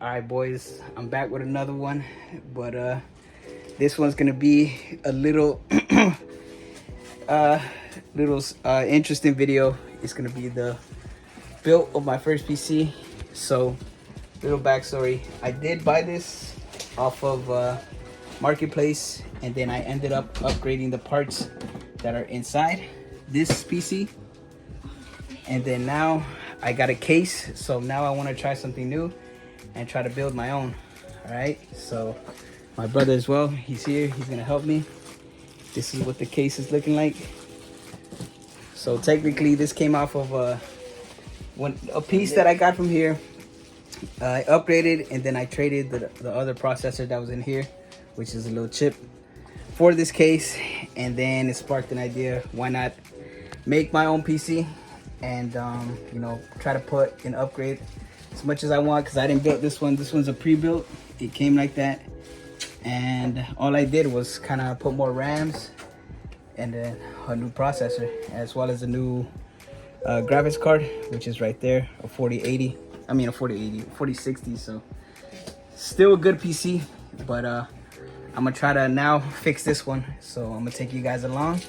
All right, boys, I'm back with another one, but this one's gonna be a little interesting video. It's gonna be the build of my first PC. So, little backstory: I did buy this off of Marketplace, and then I ended up upgrading the parts that are inside this PC, and then now I got a case. So now I want to try something new and try to build my own. All right, so my brother as well, he's here, he's gonna help me. This is what the case is looking like. So technically this came off of a piece that I got from here. I upgraded, and then I traded the other processor that was in here, which is a little chip, for this case. And then it sparked an idea, why not make my own PC and you know, try to put an upgrade as much as I want, because I didn't build this one. This one's a pre-built. It came like that, and all I did was kind of put more RAMs and then a new processor, as well as a new graphics card, which is right there, a 4080. I mean a 4060. So still a good PC, but I'm gonna try to now fix this one. So I'm gonna take you guys along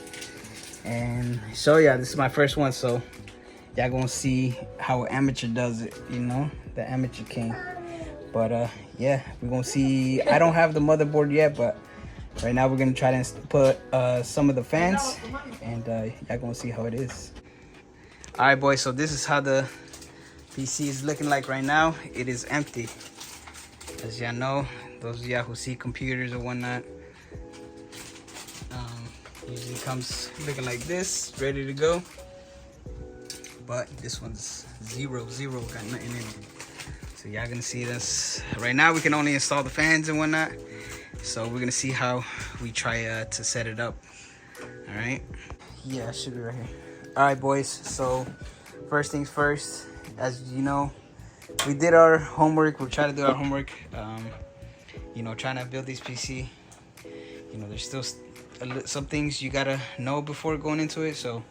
and show ya. This is my first one, so y'all gonna see how an amateur does it, you know, the amateur king. But yeah, we're gonna see. I don't have the motherboard yet, but right now we're gonna try to put some of the fans, and y'all gonna see how it is. All right, boys, so this is how the PC is looking like right now. It is empty, as y'all know, those of y'all who see computers or whatnot. Usually comes looking like this, ready to go. But this one's zero, got nothing in it. So y'all gonna see this. Right now we can only install the fans and whatnot. So we're gonna see how we try to set it up. All right. Yeah, it should be right here. All right, boys. So first things first, as you know, we did our homework. We're trying to do our homework. You know, trying to build this PC. You know, there's still some things you gotta know before going into it. So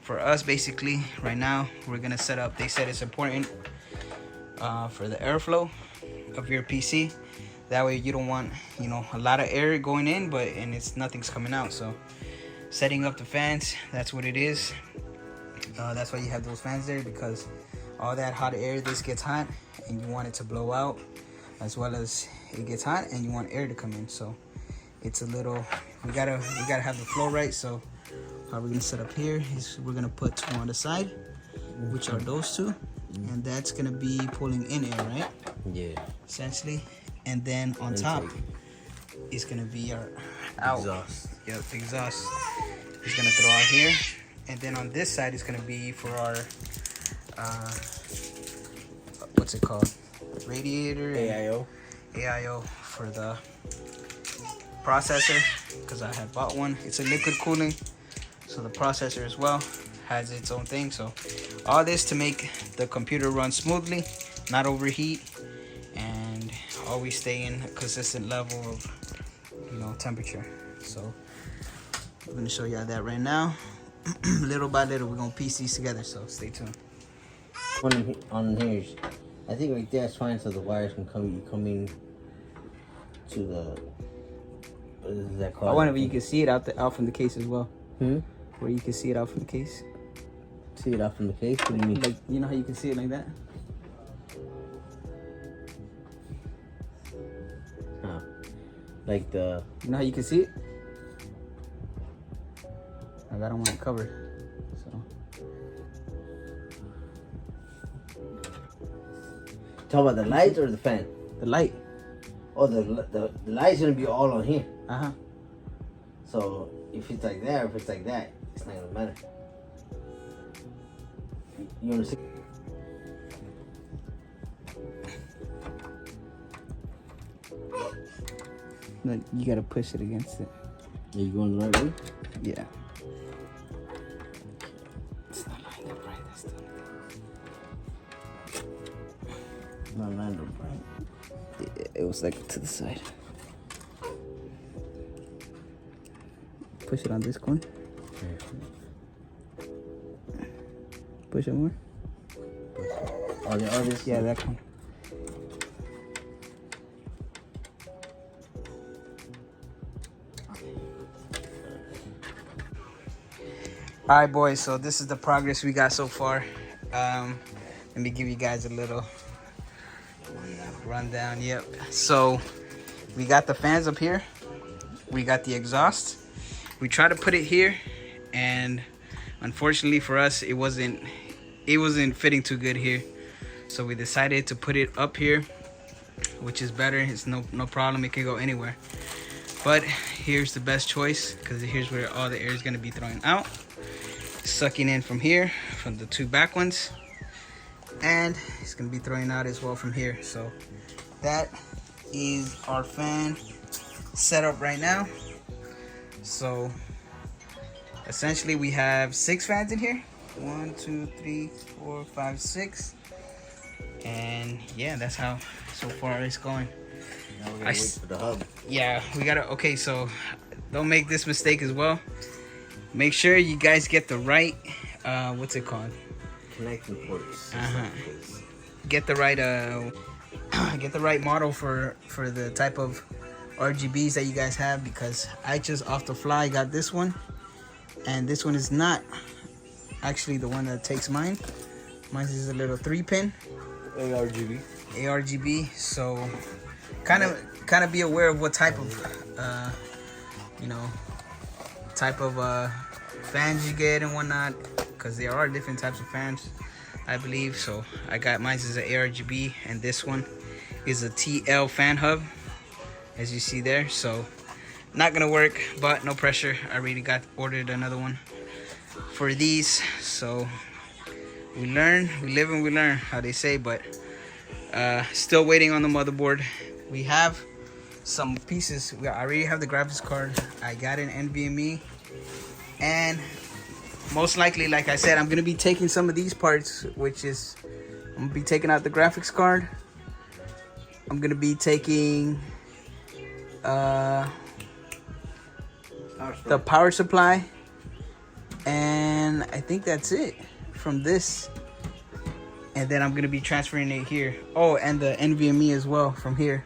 for us, basically, right now, we're gonna set up. They said it's important for the airflow of your PC. That way, you don't want, you know, a lot of air going in, and nothing's coming out. So, setting up the fans, that's what it is. That's why you have those fans there, because all that hot air, this gets hot, and you want it to blow out, as well as it gets hot, and you want air to come in. So, it's a little. We gotta have the flow right. So, how we're gonna set up here is we're gonna put two on the side, which are those two, and that's gonna be pulling in air, right? Yeah. Essentially, and then on top is gonna be our out. Exhaust. Yep, exhaust. It's gonna throw out here, and then on this side is gonna be for our what's it called? Radiator. AIO for the processor, because I had bought one. It's a liquid cooling. So the processor as well has its own thing. So all this to make the computer run smoothly, not overheat, and always stay in a consistent level of, you know, temperature. So I'm gonna show y'all that right now. Little by little, we're gonna piece these together. So stay tuned. On here, I think right there is fine, so the wires can come in to the. What is that called? I wonder if you can see it out from the case as well. Hmm. Where you can see it out from the case. See it out from the case? What do you mean? Like, you know how you can see it like that? Huh. Like the... You know how you can see it? Like, I don't want it covered, so. Talk about the lights or the fan? The light. Oh, the light's gonna be all on here. Uh-huh. So if it's like that or if it's like that, it's not gonna matter. You understand? No, you gotta push it against it. Are you going the right way? Yeah. It's not lined up right this time. Not lined up right. It was like to the side. Push it on this corner. Push it more. Oh, the others? Yeah, that one. All right, boys. So this is the progress we got so far. Let me give you guys a little rundown. Yep. So we got the fans up here. We got the exhaust. We tried to put it here, and unfortunately for us, it wasn't fitting too good here. So we decided to put it up here, which is better. It's no problem. It can go anywhere. But here's the best choice, because here's where all the air is going to be thrown out, sucking in from here, from the two back ones, and it's going to be throwing out as well from here. So that is our fan setup right now. So essentially we have 6 fans in here. 1, 2, 3, 4, 5, 6. And yeah, that's how so far it's going. Now we're gonna wait for the hub. Yeah, we gotta. Okay, so don't make this mistake as well. Make sure you guys get the right what's it called? Connecting ports. Get the right model for the type of RGBs that you guys have, because I just off the fly got this one, and this one is not actually the one that takes mine. Mine is a little 3-pin ARGB. So kind of be aware of what type of fans you get and whatnot, because there are different types of fans, I believe. So I got mine is an ARGB, and this one is a TL fan hub, as you see there. So not gonna work, but no pressure. I already ordered another one for these. So we learn, we live and we learn, how they say. But still waiting on the motherboard. We have some pieces. I already have the graphics card. I got an NVMe, and most likely, like I said, I'm gonna be taking some of these parts, which is I'm gonna be taking out the graphics card. I'm gonna be taking the power supply, and I think that's it from this. And then I'm gonna be transferring it here. Oh, and the NVMe as well from here.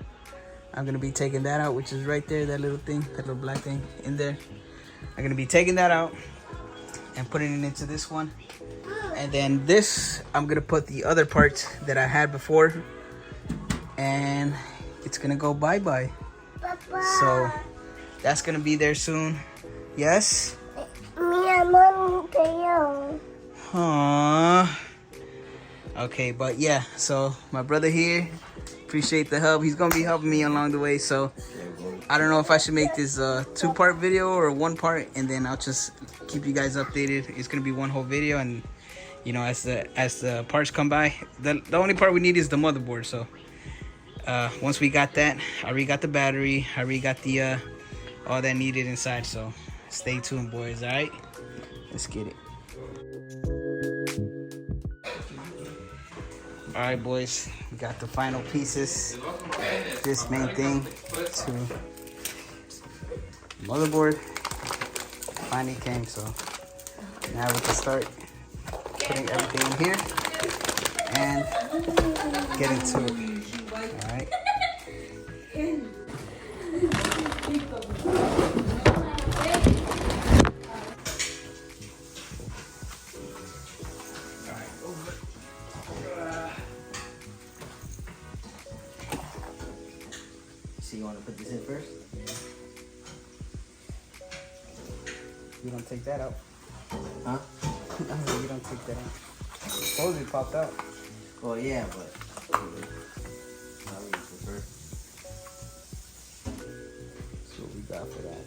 I'm gonna be taking that out, which is right there, that little thing, that little black thing in there. I'm gonna be taking that out and putting it into this one. And then this, I'm gonna put the other parts that I had before, and it's gonna go bye-bye. So that's gonna be there soon. Yes? Aww. Okay, but yeah, so my brother here, appreciate the help. He's gonna be helping me along the way. So I don't know if I should make this a 2-part video or 1 part, and then I'll just keep you guys updated. It's gonna be one whole video, and you know, as the parts come by, the only part we need is the motherboard. So once we got that, I already got the battery, I already got the all that needed inside. So stay tuned, boys. All right, let's get it. All right, boys, we got the final pieces. This main thing to motherboard finally came. So now we can start putting everything in here and get into it. All right. So you want to put this in first? You don't take that out. Huh? You don't take that out. Suppose it popped out. Oh yeah, but I would prefer. That's what we got for that.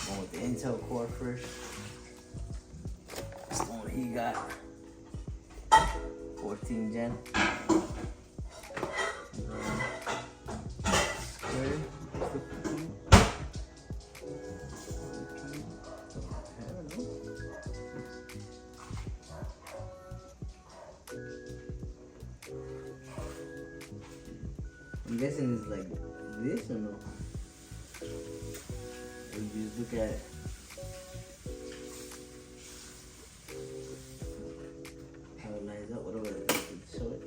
Going with the Intel core first. That's the one he got. 14 gen. I'm guessing it's like this or no? Or you just look at it. How it lines up, whatever it is, show it.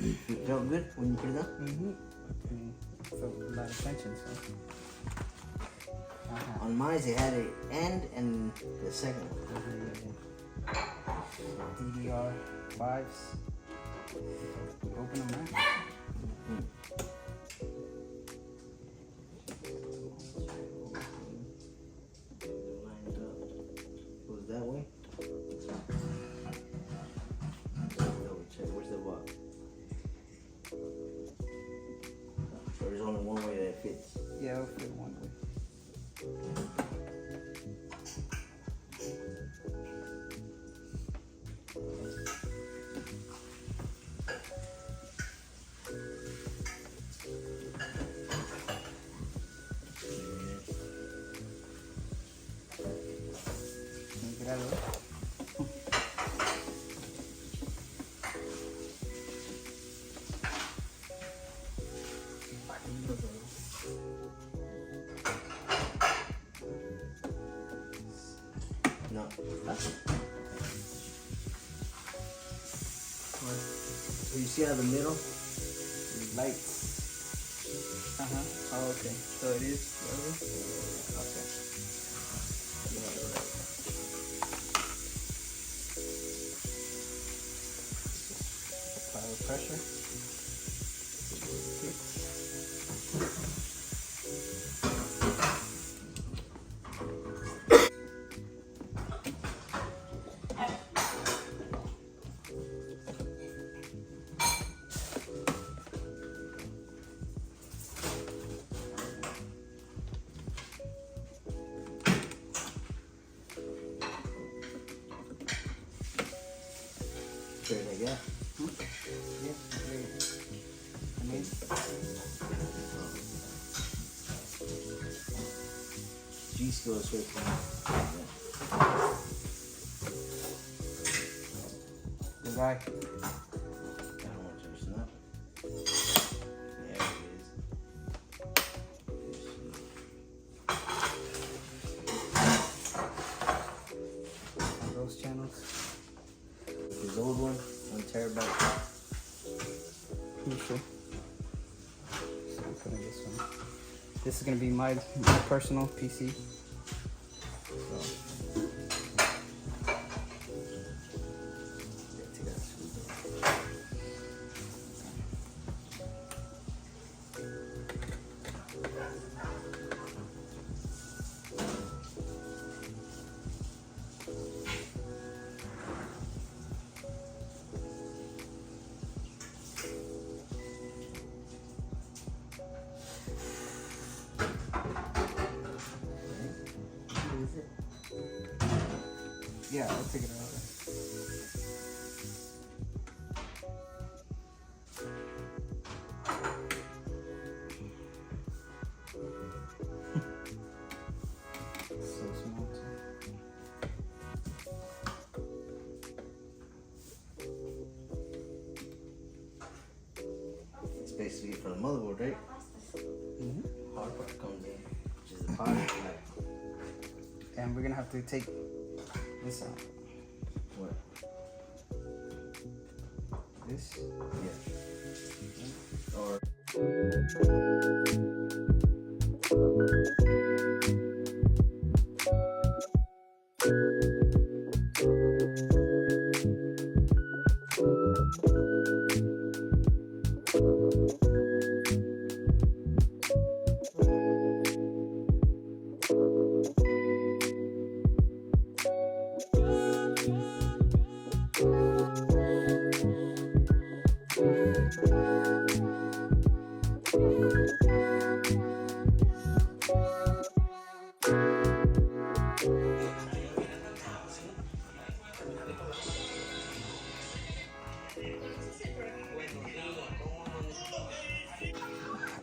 It felt good when you put it on? Felt a lot of tension, so. On mine, it had an end and the second one. DDR 5s. Open them, man. Lined up. Goes that way. Where's the what? There's only one way that it fits. Yeah, it'll fit one way. Get out of there. No. So you see out the middle? Lights. Oh, okay. So it is. Okay. Apply the pressure. Straight like that. Yeah. I mean, G goes straight from the guy. I don't want to touch nothing. There it is. Those channels. His old one, 1 terabyte. You sure? So I'm putting this one. This is gonna be my personal PC. So. Yeah, I'll take it out. So small too. It's basically for the motherboard, right? Hard part comes in, which is the power supply. And we're gonna have to take this out. What? This. Yeah. Or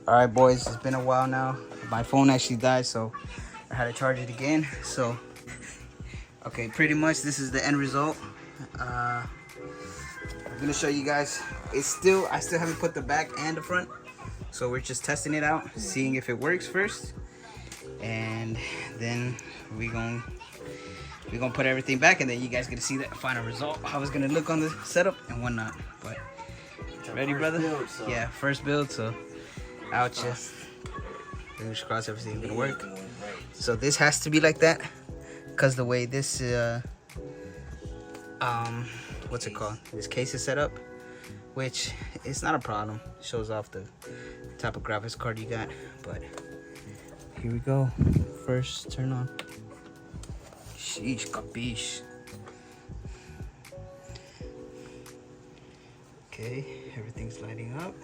All right, boys, it's been a while now. My phone actually died, so I had to charge it again. So, okay, pretty much this is the end result. I'm gonna show you guys. I still haven't put the back and the front, so we're just testing it out, seeing if it works first, and then we're gonna put everything back, and then you guys get to see the final result, how it's gonna look on the setup and whatnot. But Ready, brother? Build, so. Yeah, first build, so out ya. Fingers crossed everything's gonna work. So this has to be like that, cause the way this what's it called? This case is set up, which it's not a problem. Shows off the type of graphics card you got, but here we go. First turn on. Sheesh, capiche. Okay, everything's lighting up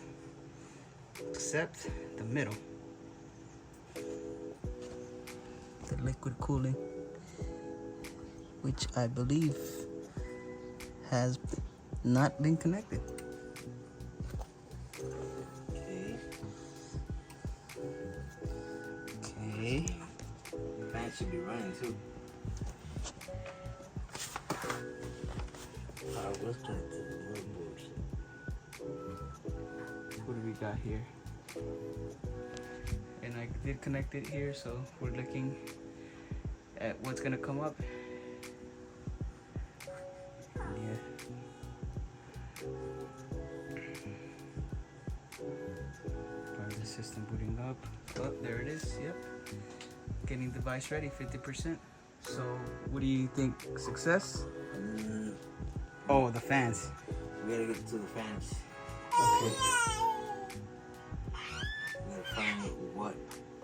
except the middle. The liquid cooling, which I believe has not been connected. Okay. Okay. The fan should be running too. Power was connected to the motherboard. What do we got here? And I did connect it here, so we're looking at what's gonna come up. Yeah. Part of the system booting up. Oh, there it is. Yep. Getting device ready, 50%. So, what do you think? Success? Oh, the fans. We gotta get to the fans. Okay. We gotta find what.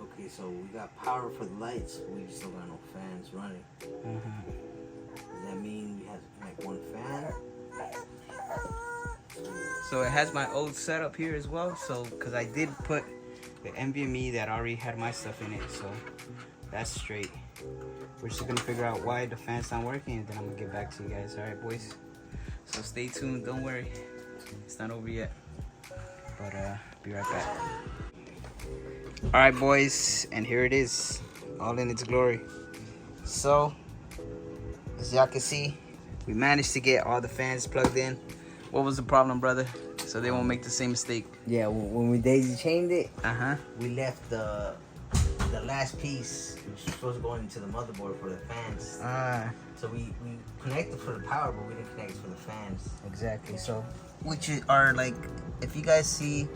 Okay, so we got power for the lights. We still got no fans running. Does that mean we have to connect one fan? So it has my old setup here as well. So, because I did put the NVMe that already had my stuff in it, so that's straight. We're just gonna figure out why the fan's not working, and then I'm gonna get back to you guys. All right, boys. So stay tuned. Don't worry, it's not over yet. But be right back. All right, boys, and here it is, all in its glory. So, as y'all can see, we managed to get all the fans plugged in. What was the problem, brother? So they won't make the same mistake. Yeah, when we daisy chained it, Uh-huh. we left the last piece, which was supposed to go into the motherboard for the fans. So we connected for the power, but we didn't connect for the fans. Exactly. So, which are like, if you guys see,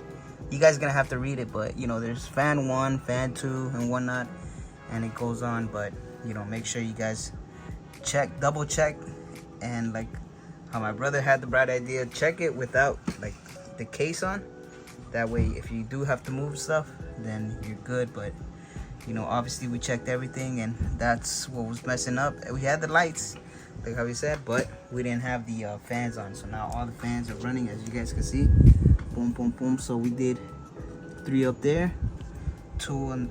you guys gonna have to read it, but you know, there's fan 1, fan 2, and whatnot, and it goes on. But you know, make sure you guys double check, and like how my brother had the bright idea, check it without like the case on. That way, if you do have to move stuff, then you're good. But you know, obviously we checked everything, and that's what was messing up. We had the lights, like how we said, but we didn't have the fans on. So now all the fans are running, as you guys can see. Boom, boom, boom. So we did 3 up there, 2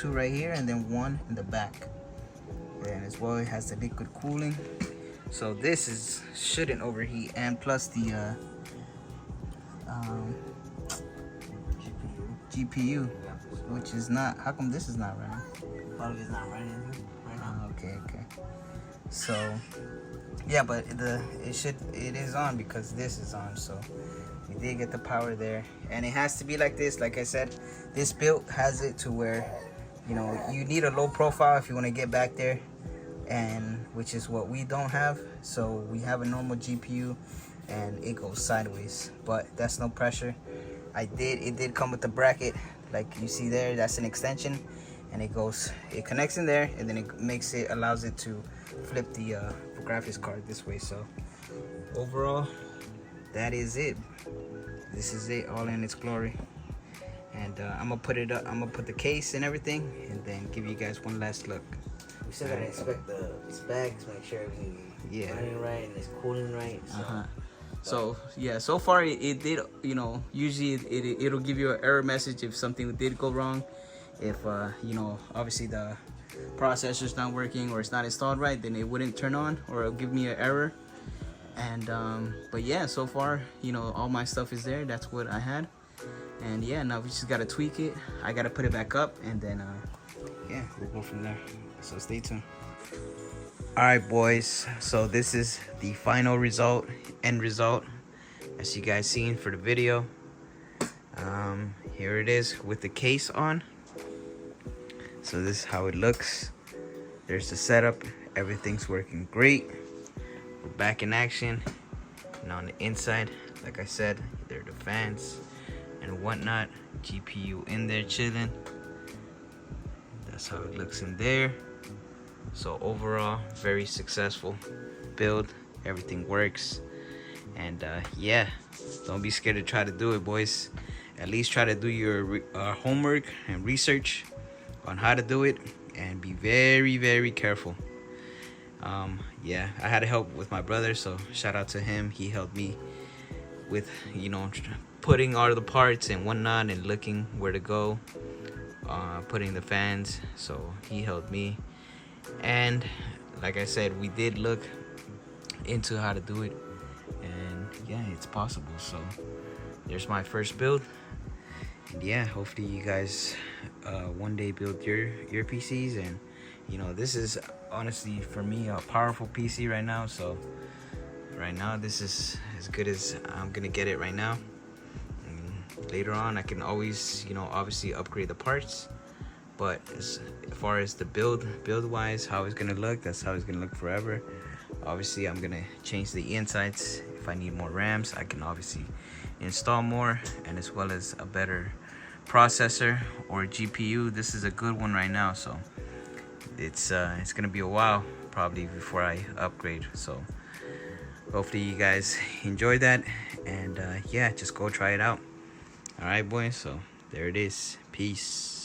right here, and then 1 in the back. And as well, it has the liquid cooling. So this shouldn't overheat, and plus the GPU, which is not. How come this is not running? Probably is not running right now. Okay. So yeah, but it is on because this is on. So we did get the power there, and it has to be like this. Like I said, this build has it to where, you know, you need a low profile if you want to get back there, and which is what we don't have. So we have a normal GPU, and it goes sideways, but that's no pressure. It did come with the bracket, like you see there. That's an extension, and it connects in there, and then it allows it to flip the graphics card this way. So overall, that is it. This is it, all in its glory. And I'm gonna put it up. I'm gonna put the case and everything, and then give you guys one last look. We still gotta inspect the specs, make sure everything is running right and it's cooling right. So. So yeah, so far it did. You know, usually it'll give you an error message if something did go wrong. If you know, obviously the processor's not working or it's not installed right, then it wouldn't turn on, or it'll give me an error. And but yeah, so far, you know, all my stuff is there. That's what I had. And yeah, now we just gotta tweak it. I gotta put it back up, and then yeah, we'll go from there. So stay tuned. All right, boys, so this is the final end result, as you guys seen for the video. Here it is with the case on. So this is how it looks. There's the setup. Everything's working great. We're back in action, and on the inside, like I said, they're the fans and whatnot. GPU in there chilling. That's how it looks in there. So overall, very successful build. Everything works. And yeah, don't be scared to try to do it, boys. At least try to do your homework and research on how to do it, and be very, very careful. Yeah, I had help with my brother, so shout out to him. He helped me with, you know, putting all the parts and whatnot and looking where to go, putting the fans. So he helped me. And like I said, we did look into how to do it, and yeah, it's possible. So there's my first build. And yeah, hopefully you guys one day build your PCs. And you know, this is honestly for me a powerful PC right now. So right now this is as good as I'm gonna get it right now. And later on I can always, you know, obviously upgrade the parts. But as far as the build wise, how it's gonna look, that's how it's gonna look forever. Obviously I'm gonna change the insides. If I need more RAMs, I can obviously install more, and as well as a better processor or GPU. This is a good one right now, so it's gonna be a while probably before I upgrade. So hopefully you guys enjoyed that, and yeah, just go try it out. All right, boys, so there it is. Peace.